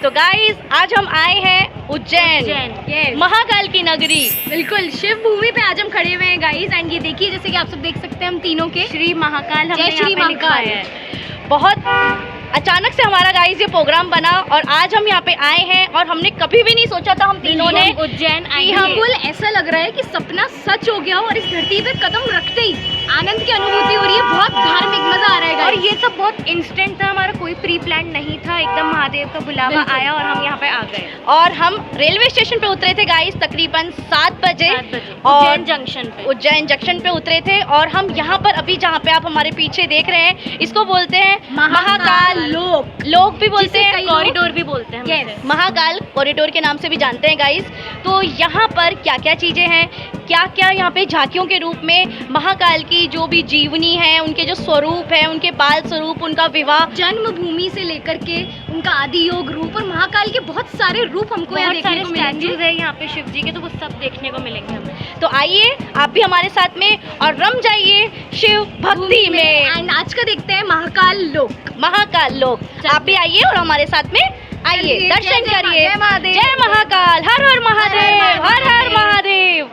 तो गाइस आज हम आए हैं उज्जैन, महाकाल की नगरी। बिल्कुल शिव भूमि पे आज हम खड़े हुए हैं गाइस। एंड ये देखिए, जैसे कि आप सब देख सकते हैं, हम तीनों के श्री महाकाल हमने श्री यहाँ पे लिखा महाकाल है। बहुत अचानक से हमारा गाइस ये प्रोग्राम बना और आज हम यहाँ पे आए हैं और हमने कभी भी नहीं सोचा था हम तीनों ने उज्जैन आए। बिल्कुल ऐसा लग रहा है कि सपना सच हो गया हो और इस धरती पे कदम रखते ही आनंद की अनुभूति हो रही है। बहुत धार्मिक मजा आ रहा है और ये सब बहुत इंस्टेंट था, हमारा कोई प्री प्लान नहीं था, एकदम महादेव का बुलावा आया और हम यहाँ पे आ गए। और हम रेलवे स्टेशन पे उतरे थे गाइस तकरीबन 7 बजे और उज्जैन जंक्शन पे उतरे थे। और हम यहाँ पर अभी जहाँ पे आप हमारे पीछे देख रहे हैं, इसको बोलते हैं महाकाल लोक भी बोलते हैं, कॉरिडोर भी बोलते हैं। yes. महाकाल कॉरिडोर के नाम से भी जानते हैं गाइस। तो यहाँ पर क्या क्या चीज़ें हैं, क्या क्या यहाँ पे झांकियों के रूप में महाकाल की जो भी जीवनी है, उनके जो स्वरूप है, उनके बाल स्वरूप, उनका विवाह, जन्मभूमि से लेकर के उनका आदि योग रूप और महाकाल के बहुत सारे रूप हमको यहाँ देखने को मिलेंगे। है यहाँ पे शिव जी के, तो वो सब देखने को मिलेंगे हमें। तो आइए आप भी हमारे साथ में और रम जाइए शिव भक्ति में। एंड आज का देखते हैं महाकाल लोक। महाकाल लोक, आप भी आइए और हमारे साथ में आइए, दर्शन करिए। जय महाकाल, हर हर महादेव, हर हर महादेव।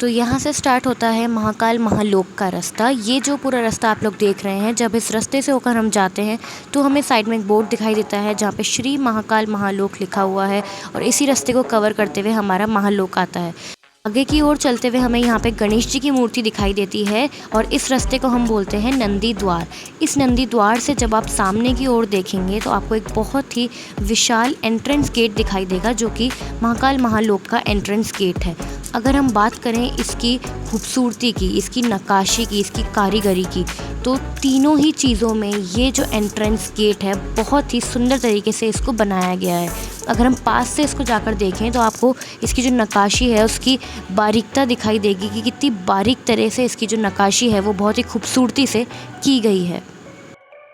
तो यहाँ से स्टार्ट होता है महाकाल महालोक का रास्ता। ये जो पूरा रास्ता आप लोग देख रहे हैं, जब इस रास्ते से होकर हम जाते हैं तो हमें साइड में एक बोर्ड दिखाई देता है जहाँ पे श्री महाकाल महालोक लिखा हुआ है और इसी रास्ते को कवर करते हुए हमारा महालोक आता है। आगे की ओर चलते हुए हमें यहाँ पे गणेश जी की मूर्ति दिखाई देती है और इस रास्ते को हम बोलते हैं नंदी द्वार। इस नंदी द्वार से जब आप सामने की ओर देखेंगे तो आपको एक बहुत ही विशाल एंट्रेंस गेट दिखाई देगा, जो कि महाकाल महालोक का एंट्रेंस गेट है। अगर हम बात करें इसकी खूबसूरती की, इसकी नक्काशी की, इसकी कारीगरी की, तो तीनों ही चीज़ों में ये जो एंट्रेंस गेट है बहुत ही सुंदर तरीके से इसको बनाया गया है। अगर हम पास से इसको जाकर देखें तो आपको इसकी जो नक्काशी है उसकी बारीकता दिखाई देगी कि कितनी बारीक तरह से इसकी जो नक्काशी है वो बहुत ही खूबसूरती से की गई है।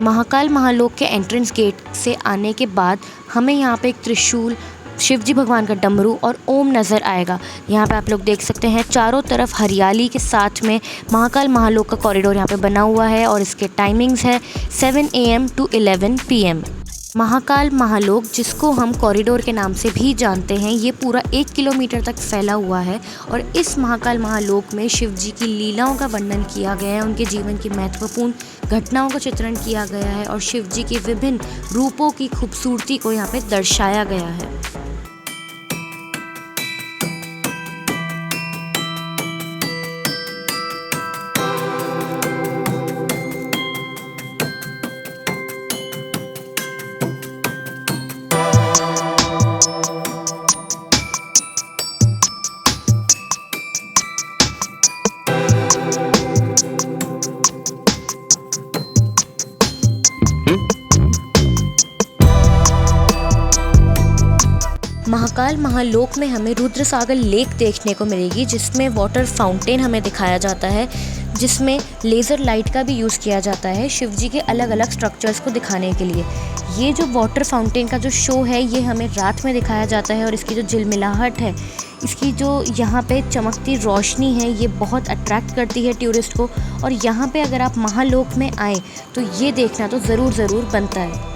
महाकाल महालोक के एंट्रेंस गेट से आने के बाद हमें यहाँ पे एक त्रिशूल, शिवजी भगवान का डमरू और ओम नज़र आएगा। यहाँ पे आप लोग देख सकते हैं चारों तरफ हरियाली के साथ में महाकाल महालोक का कॉरिडोर यहाँ पे बना हुआ है और इसके टाइमिंग्स है 7 AM to 11 PM। Mahakal Mahalok, जिसको हम कॉरिडोर के नाम से भी जानते हैं, ये पूरा 1 किलोमीटर तक फैला हुआ है और इस महाकाल महालोक में शिव जी की लीलाओं का वर्णन किया गया है, उनके जीवन की महत्वपूर्ण घटनाओं का चित्रण किया गया है और शिव जी के विभिन्न रूपों की खूबसूरती को यहाँ पे दर्शाया गया है। महाकाल महालोक में हमें रुद्रसागर लेक देखने को मिलेगी, जिसमें वाटर फाउंटेन हमें दिखाया जाता है, जिसमें लेज़र लाइट का भी यूज़ किया जाता है शिवजी के अलग अलग स्ट्रक्चर्स को दिखाने के लिए। ये जो वाटर फाउंटेन का जो शो है ये हमें रात में दिखाया जाता है और इसकी जो झिलमिलाहट है, इसकी जो यहाँ पे चमकती रोशनी है, ये बहुत अट्रैक्ट करती है टूरिस्ट को। और यहाँ पे अगर आप महालोक में आए तो ये देखना तो ज़रूर बनता है।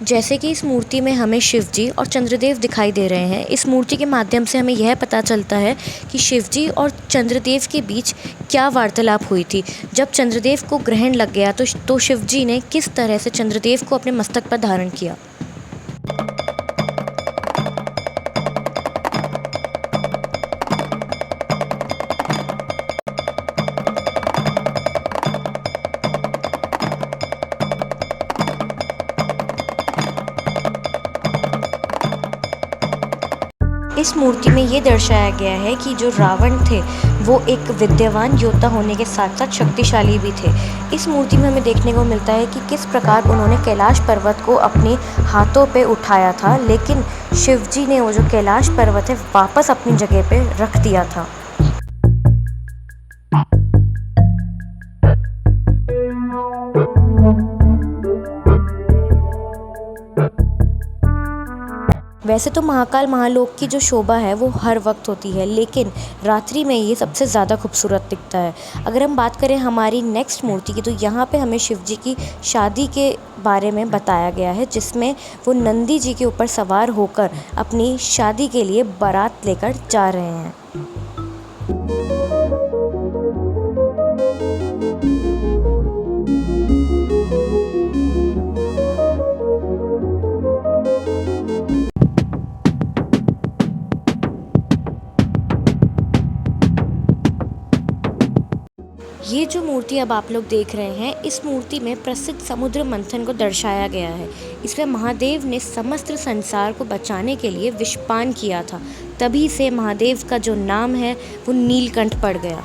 जैसे कि इस मूर्ति में हमें शिवजी और चंद्रदेव दिखाई दे रहे हैं। इस मूर्ति के माध्यम से हमें यह पता चलता है कि शिवजी और चंद्रदेव के बीच क्या वार्तालाप हुई थी। जब चंद्रदेव को ग्रहण लग गया तो शिवजी ने किस तरह से चंद्रदेव को अपने मस्तक पर धारण किया। इस मूर्ति में ये दर्शाया गया है कि जो रावण थे वो एक विद्यावान योद्धा होने के साथ साथ शक्तिशाली भी थे। इस मूर्ति में हमें देखने को मिलता है कि किस प्रकार उन्होंने कैलाश पर्वत को अपने हाथों पे उठाया था, लेकिन शिवजी ने वो जो कैलाश पर्वत है वापस अपनी जगह पे रख दिया था। वैसे तो महाकाल महालोक की जो शोभा है वो हर वक्त होती है, लेकिन रात्रि में ये सबसे ज़्यादा खूबसूरत दिखता है। अगर हम बात करें हमारी नेक्स्ट मूर्ति की, तो यहाँ पे हमें शिव जी की शादी के बारे में बताया गया है, जिसमें वो नंदी जी के ऊपर सवार होकर अपनी शादी के लिए बारात लेकर जा रहे हैं। ये जो मूर्ति अब आप लोग देख रहे हैं, इस मूर्ति में प्रसिद्ध समुद्र मंथन को दर्शाया गया है। इसमें महादेव ने समस्त संसार को बचाने के लिए विषपान किया था, तभी से महादेव का जो नाम है वो नीलकंठ पड़ गया।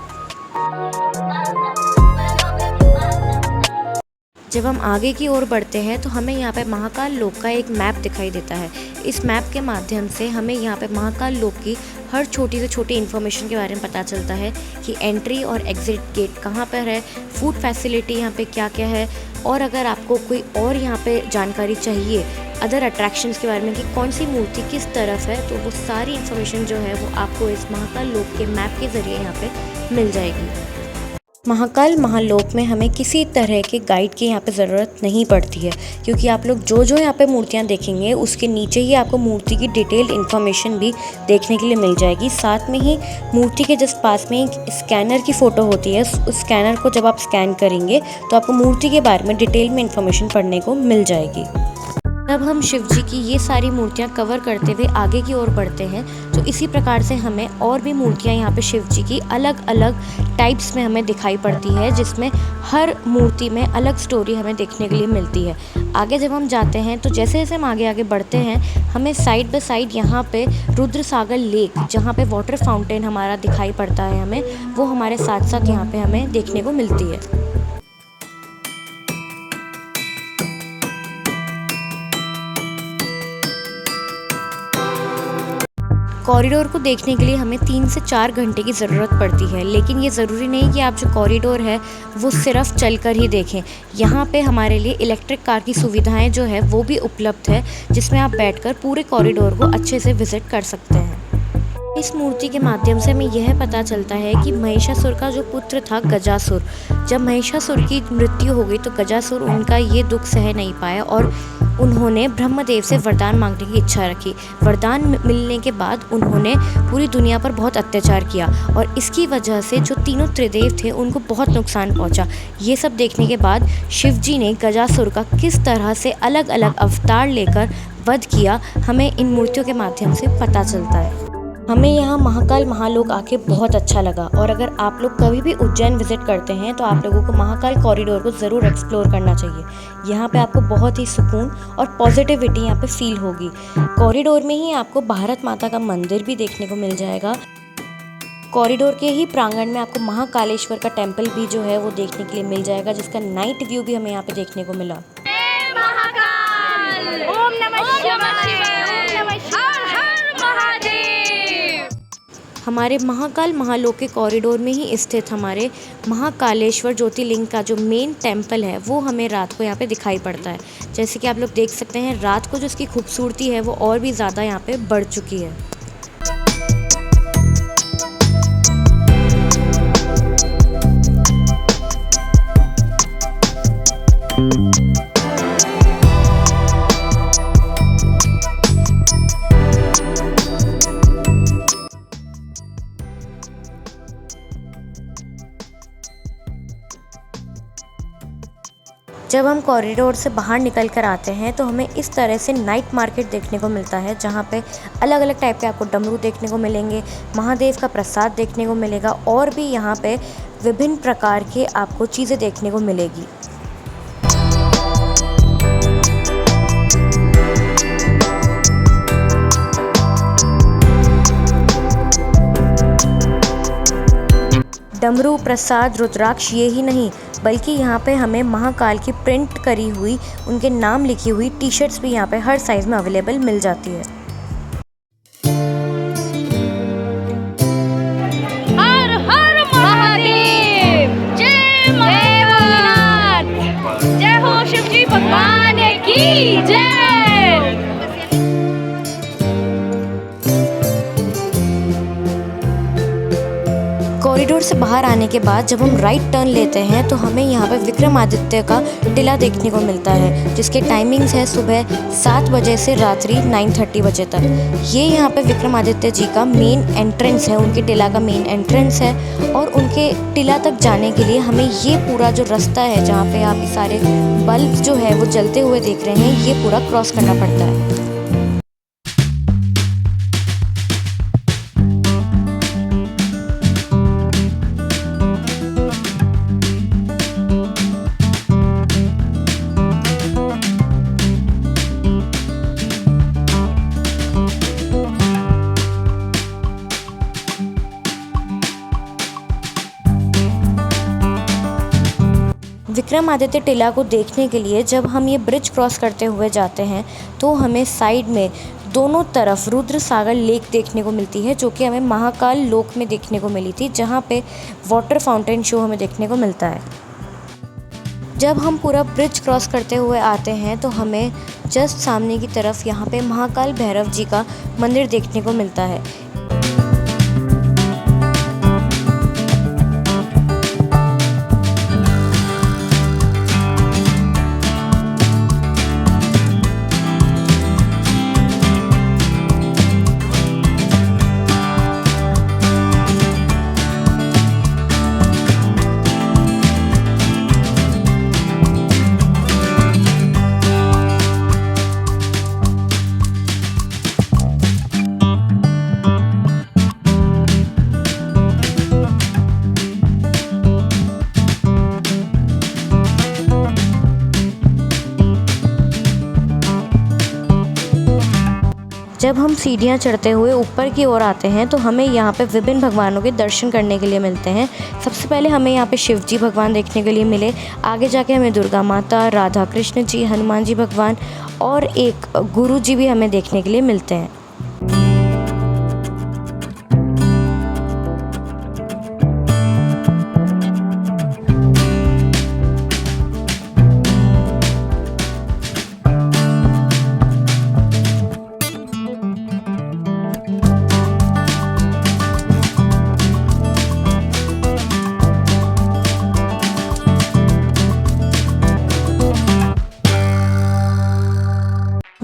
जब हम आगे की ओर बढ़ते हैं तो हमें यहाँ पे महाकाल लोक का एक मैप दिखाई देता है। इस मैप के माध्यम से हमें यहाँ पे महाकाल लोक की हर छोटी से छोटी इन्फॉर्मेशन के बारे में पता चलता है कि एंट्री और एग्ज़िट गेट कहाँ पर है, फूड फैसिलिटी यहाँ पे क्या क्या है, और अगर आपको कोई और यहाँ पे जानकारी चाहिए अदर अट्रैक्शंस के बारे में कि कौन सी मूर्ति किस तरफ है, तो वो सारी इन्फॉर्मेशन जो है वो आपको इस महाकाल लोक के मैप के ज़रिए यहाँ पे मिल जाएगी। महाकाल महालोक में हमें किसी तरह के गाइड की यहाँ पे ज़रूरत नहीं पड़ती है, क्योंकि आप लोग जो जो यहाँ पे मूर्तियाँ देखेंगे उसके नीचे ही आपको मूर्ति की डिटेल्ड इन्फॉर्मेशन भी देखने के लिए मिल जाएगी। साथ में ही मूर्ति के जस्ट पास में एक स्कैनर की फ़ोटो होती है, उस स्कैनर को जब आप स्कैन करेंगे तो आपको मूर्ति के बारे में डिटेल में इन्फॉर्मेशन पढ़ने को मिल जाएगी। तब हम शिव जी की ये सारी मूर्तियाँ कवर करते हुए आगे की ओर बढ़ते हैं, तो इसी प्रकार से हमें और भी मूर्तियाँ यहाँ पे शिव जी की अलग अलग टाइप्स में हमें दिखाई पड़ती है, जिसमें हर मूर्ति में अलग स्टोरी हमें देखने के लिए मिलती है। आगे जब हम जाते हैं तो जैसे जैसे हम आगे आगे बढ़ते हैं, हमें साइड बाय साइड यहाँ पे रुद्र सागर लेक, जहाँ पे वाटर फाउंटेन हमारा दिखाई पड़ता है, हमें वो हमारे साथ साथ यहाँ पे हमें देखने को मिलती है। कॉरिडोर को देखने के लिए हमें 3 से 4 घंटे की ज़रूरत पड़ती है, लेकिन ये ज़रूरी नहीं कि आप जो कॉरिडोर है वो सिर्फ चलकर ही देखें। यहाँ पे हमारे लिए इलेक्ट्रिक कार की सुविधाएं जो है वो भी उपलब्ध है, जिसमें आप बैठकर पूरे कॉरिडोर को अच्छे से विज़िट कर सकते हैं। इस मूर्ति के माध्यम से हमें यह पता चलता है कि महिषासुर का जो पुत्र था गजासुर, जब महिषासुर की मृत्यु हो गई तो गजासुर उनका ये दुख सह नहीं पाया और उन्होंने ब्रह्मदेव से वरदान मांगने की इच्छा रखी। वरदान मिलने के बाद उन्होंने पूरी दुनिया पर बहुत अत्याचार किया और इसकी वजह से जो तीनों त्रिदेव थे उनको बहुत नुकसान पहुंचा। ये सब देखने के बाद शिव जी ने गजासुर का किस तरह से अलग अलग अवतार लेकर वध किया, हमें इन मूर्तियों के माध्यम से पता चलता है। हमें यहाँ महाकाल महालोक आके बहुत अच्छा लगा, और अगर आप लोग कभी भी उज्जैन विज़िट करते हैं तो आप लोगों को महाकाल कॉरिडोर को ज़रूर एक्सप्लोर करना चाहिए। यहाँ पे आपको बहुत ही सुकून और पॉजिटिविटी यहाँ पे फील होगी। कॉरिडोर में ही आपको भारत माता का मंदिर भी देखने को मिल जाएगा। कॉरिडोर के ही प्रांगण में आपको महाकालेश्वर का टेम्पल भी जो है वो देखने के लिए मिल जाएगा, जिसका नाइट व्यू भी हमें यहाँ पे देखने को मिला। हमारे महाकाल महालोक के कॉरिडोर में ही स्थित हमारे महाकालेश्वर ज्योतिर्लिंग का जो मेन टेम्पल है वो हमें रात को यहाँ पे दिखाई पड़ता है। जैसे कि आप लोग देख सकते हैं, रात को जो इसकी खूबसूरती है वो और भी ज़्यादा यहाँ पे बढ़ चुकी है। जब हम कॉरिडोर से बाहर निकल कर आते हैं तो हमें इस तरह से नाइट मार्केट देखने को मिलता है, जहाँ पे अलग अलग टाइप के आपको डमरू देखने को मिलेंगे, महादेव का प्रसाद देखने को मिलेगा और भी यहाँ पे विभिन्न प्रकार के आपको चीज़ें देखने को मिलेगी। डमरू, प्रसाद, रुद्राक्ष ये ही नहीं, बल्कि यहाँ पे हमें महाकाल की प्रिंट करी हुई, उनके नाम लिखी हुई टी शर्ट्स भी यहाँ पे हर साइज़ में अवेलेबल मिल जाती है। हर हर महादेव, जय भोलेनाथ, जय हो शिवजी भगवान की जय। कॉरिडोर से बाहर आने के बाद जब हम राइट टर्न लेते हैं तो हमें यहाँ पे विक्रमादित्य का टिला देखने को मिलता है, जिसके टाइमिंग्स है सुबह 7 बजे से रात्रि 9:30 बजे तक। ये यहाँ पे विक्रमादित्य जी का मेन एंट्रेंस है, उनके टिला का मेन एंट्रेंस है। और उनके टिला तक जाने के लिए हमें ये पूरा जो रास्ता है जहाँ पे आप ये सारे बल्ब जो है वो जलते हुए देख रहे हैं, ये पूरा क्रॉस करना पड़ता है। विक्रमादित्य टिला को देखने के लिए जब हम ये ब्रिज क्रॉस करते हुए जाते हैं तो हमें साइड में दोनों तरफ रुद्र सागर लेक देखने को मिलती है, जो कि हमें महाकाल लोक में देखने को मिली थी, जहाँ पे वाटर फाउंटेन शो हमें देखने को मिलता है। जब हम पूरा ब्रिज क्रॉस करते हुए आते हैं तो हमें जस्ट सामने की तरफ यहाँ पे महाकाल भैरव जी का मंदिर देखने को मिलता है। जब हम सीढ़ियाँ चढ़ते हुए ऊपर की ओर आते हैं तो हमें यहाँ पे विभिन्न भगवानों के दर्शन करने के लिए मिलते हैं। सबसे पहले हमें यहाँ पे शिव जी भगवान देखने के लिए मिले, आगे जाके हमें दुर्गा माता, राधा कृष्ण जी, हनुमान जी भगवान और एक गुरु जी भी हमें देखने के लिए मिलते हैं।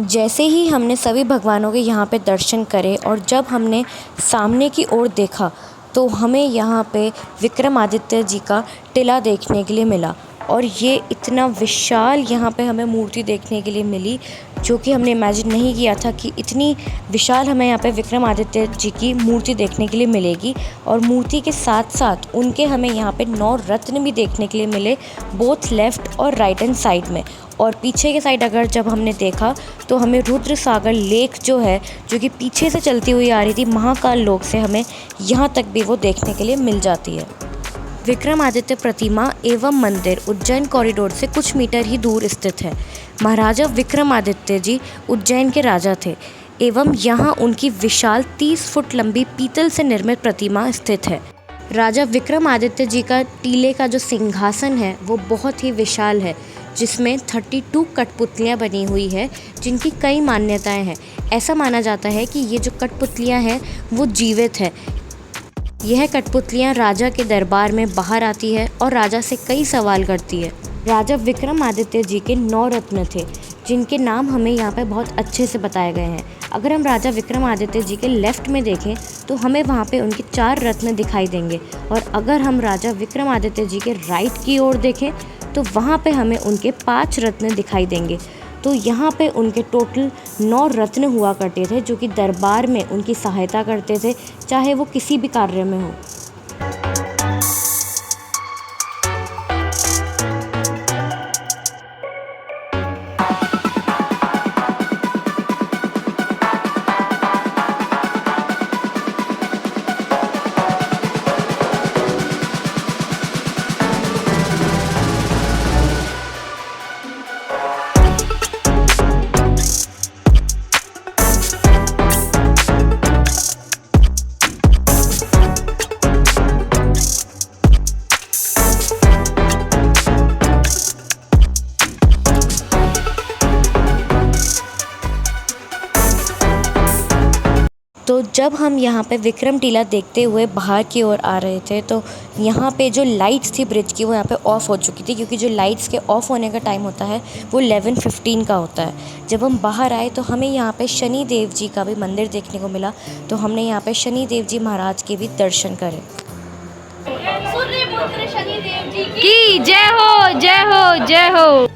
जैसे ही हमने सभी भगवानों के यहाँ पे दर्शन करे और जब हमने सामने की ओर देखा तो हमें यहाँ पे विक्रमादित्य जी का टिला देखने के लिए मिला। और ये इतना विशाल यहाँ पे हमें मूर्ति देखने के लिए मिली, जो कि हमने इमेजिन नहीं किया था कि इतनी विशाल हमें यहाँ पे विक्रमादित्य जी की मूर्ति देखने के लिए मिलेगी। और मूर्ति के साथ साथ उनके हमें यहाँ पे 9 रत्न भी देखने के लिए मिले, बोथ लेफ़्ट और राइट हैंड साइड में। और पीछे के साइड अगर जब हमने देखा तो हमें रुद्र सागर लेक जो है, जो कि पीछे से चलती हुई आ रही थी महाकाल लोक से, हमें यहाँ तक भी वो देखने के लिए मिल जाती है। विक्रमादित्य प्रतिमा एवं मंदिर उज्जैन कॉरिडोर से कुछ मीटर ही दूर स्थित है। महाराजा विक्रमादित्य जी उज्जैन के राजा थे एवं यहाँ उनकी विशाल 30 फुट लंबी पीतल से निर्मित प्रतिमा स्थित है। राजा विक्रमादित्य जी का टीले का जो सिंहासन है वो बहुत ही विशाल है, जिसमें 32 कठपुतलियाँ बनी हुई है, जिनकी कई मान्यताएं हैं। ऐसा माना जाता है कि ये जो कठपुतलियाँ हैं वो जीवित है। यह कठपुतलियाँ राजा के दरबार में बाहर आती है और राजा से कई सवाल करती है। राजा विक्रमादित्य जी के 9 रत्न थे, जिनके नाम हमें यहाँ पे बहुत अच्छे से बताए गए हैं। अगर हम राजा विक्रमादित्य जी के लेफ़्ट में देखें तो हमें वहाँ पे उनके 4 रत्न दिखाई देंगे, और अगर हम राजा विक्रमादित्य जी के राइट की ओर देखें तो वहाँ पे हमें उनके 5 रत्न दिखाई देंगे। तो यहाँ पे उनके टोटल 9 रत्न हुआ करते थे, जो कि दरबार में उनकी सहायता करते थे, चाहे वो किसी भी कार्य में हो। तो जब हम यहाँ पे विक्रम टीला देखते हुए बाहर की ओर आ रहे थे तो यहाँ पे जो लाइट्स थी ब्रिज की वो यहाँ पे ऑफ़ हो चुकी थी, क्योंकि जो लाइट्स के ऑफ़ होने का टाइम होता है वो 11:15 का होता है। जब हम बाहर आए तो हमें यहाँ पे शनि देव जी का भी मंदिर देखने को मिला, तो हमने यहाँ पे शनि देव जी महाराज के भी दर्शन करे। सूर्यपुत्र शनि देव जी की जय हो, जय हो, जय हो।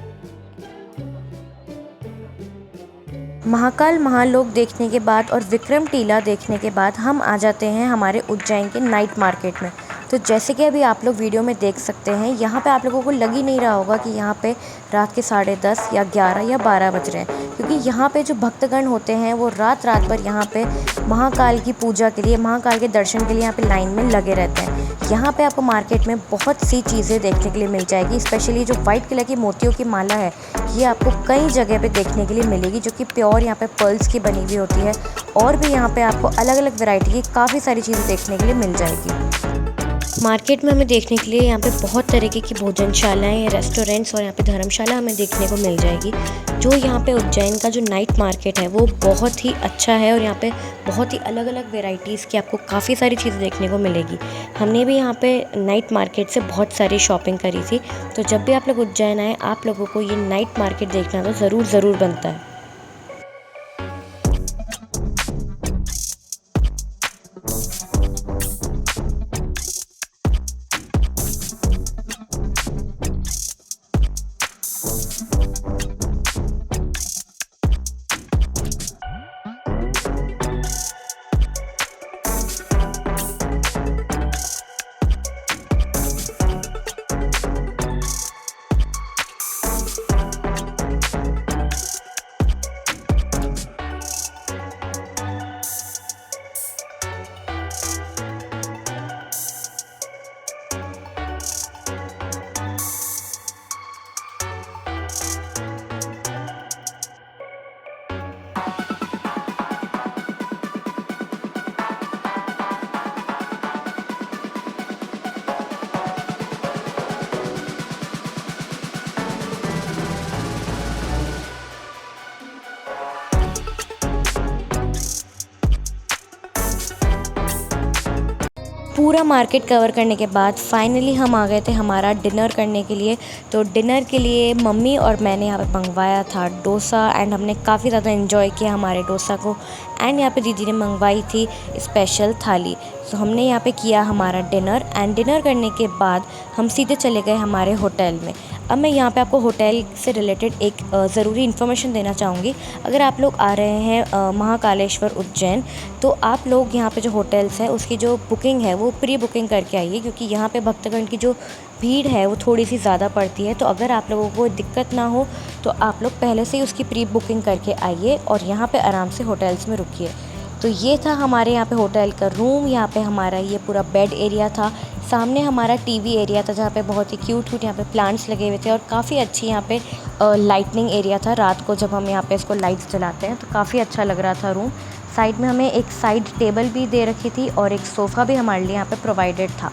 महाकाल महालोक देखने के बाद और विक्रम टीला देखने के बाद हम आ जाते हैं हमारे उज्जैन के नाइट मार्केट में। तो जैसे कि अभी आप लोग वीडियो में देख सकते हैं, यहाँ पे आप लोगों को लग ही नहीं रहा होगा कि यहाँ पे रात के 10:30 या 11 या 12 बज रहे हैं, क्योंकि यहाँ पे जो भक्तगण होते हैं वो रात भर यहाँ पे महाकाल की पूजा के लिए, महाकाल के दर्शन के लिए यहाँ पे लाइन में लगे रहते हैं। यहाँ पे आपको मार्केट में बहुत सी चीज़ें देखने के लिए मिल जाएगी। स्पेशली जो वाइट कलर की मोतियों की माला है, ये आपको कई जगह पे देखने के लिए मिलेगी, जो कि प्योर यहाँ पे पर्ल्स की बनी हुई होती है। और भी यहाँ पे आपको अलग अलग वैरायटी की काफ़ी सारी चीज़ें देखने के लिए मिल जाएगी। मार्केट में हमें देखने के लिए यहाँ पे बहुत तरीके की भोजनशालाएँ, रेस्टोरेंट्स और यहाँ पे धर्मशाला हमें देखने को मिल जाएगी। जो यहाँ पे उज्जैन का जो नाइट मार्केट है वो बहुत ही अच्छा है और यहाँ पे बहुत ही अलग अलग वेराइटीज़ की आपको काफ़ी सारी चीज़ें देखने को मिलेगी। हमने भी यहाँ पे नाइट मार्केट से बहुत सारी शॉपिंग करी थी। तो जब भी आप लोग उज्जैन आए, आप लोगों को ये नाइट मार्केट देखना तो ज़रूर बनता है। पूरा मार्केट कवर करने के बाद फाइनली हम आ गए थे हमारा डिनर करने के लिए। तो डिनर के लिए मम्मी और मैंने यहाँ पे मंगवाया था डोसा एंड हमने काफ़ी ज़्यादा एंजॉय किया हमारे डोसा को। एंड यहाँ पे दीदी ने मंगवाई थी स्पेशल थाली। तो हमने यहाँ पे किया हमारा डिनर एंड डिनर करने के बाद हम सीधे चले गए हमारे होटल में। अब मैं यहाँ पे आपको होटल से रिलेटेड एक ज़रूरी इन्फॉर्मेशन देना चाहूँगी। अगर आप लोग आ रहे हैं महाकालेश्वर उज्जैन, तो आप लोग यहाँ पे जो होटल्स है उसकी जो बुकिंग है वो प्री बुकिंग करके आइए, क्योंकि यहाँ पे भक्तगण की जो भीड़ है वो थोड़ी सी ज़्यादा पड़ती है। तो अगर आप लोगों को दिक्कत ना हो तो आप लोग पहले से ही उसकी प्री बुकिंग करके आइए और यहाँ पर आराम से होटल्स में रुकिए। तो ये था हमारे यहाँ पे होटल का रूम। यहाँ पे हमारा ये पूरा बेड एरिया था, सामने हमारा टीवी एरिया था जहाँ पे बहुत ही क्यूट यहाँ पे प्लांट्स लगे हुए थे और काफ़ी अच्छी यहाँ पे लाइटनिंग एरिया था। रात को जब हम यहाँ पे इसको लाइट्स जलाते हैं तो काफ़ी अच्छा लग रहा था रूम। साइड में हमें एक साइड टेबल भी दे रखी थी और एक सोफ़ा भी हमारे लिए यहाँ पे प्रोवाइडेड था।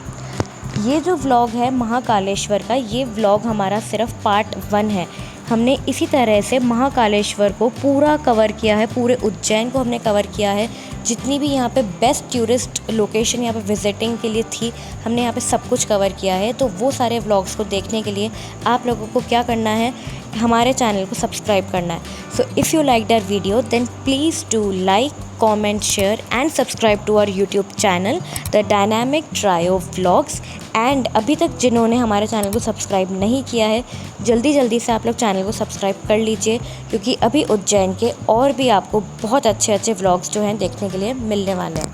ये जो व्लॉग है महाकालेश्वर का, ये व्लॉग हमारा सिर्फ पार्ट 1 है। हमने इसी तरह से महाकालेश्वर को पूरा कवर किया है, पूरे उज्जैन को हमने कवर किया है। जितनी भी यहाँ पे बेस्ट टूरिस्ट लोकेशन यहाँ पे विजिटिंग के लिए थी, हमने यहाँ पे सब कुछ कवर किया है। तो वो सारे व्लॉग्स को देखने के लिए आप लोगों को क्या करना है, हमारे चैनल को सब्सक्राइब करना है। So if you like that video then please do like, comment, share and subscribe to our YouTube channel The Dynamic Trio Vlogs। And अभी तक जिन्होंने हमारे चैनल को सब्सक्राइब नहीं किया है, जल्दी से आप लोग चैनल को सब्सक्राइब कर लीजिए, क्योंकि अभी उज्जैन के और भी आपको बहुत अच्छे व्लॉग्स जो हैं देखने के लिए मिलने वाले हैं।